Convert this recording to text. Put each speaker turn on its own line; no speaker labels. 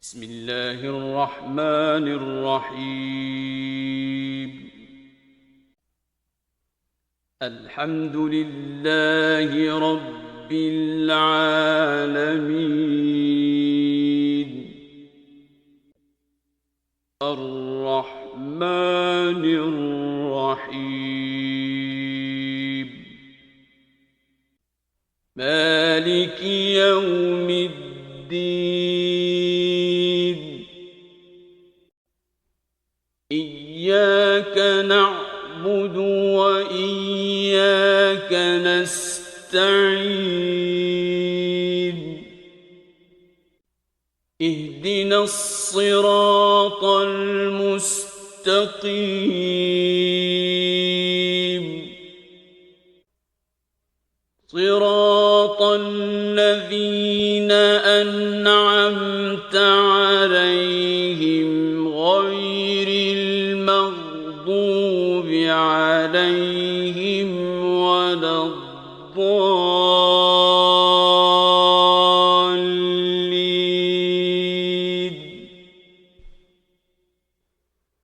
بسم الله الرحمن الرحيم. الحمد لله رب العالمين الرحمن الرحيم مالك يوم الدين إياك نعبد وإياك نستعين اهدنا الصراط المستقيم صراط الذين أنعمت عليهم غير المغضوب عليهم ولا الضالين.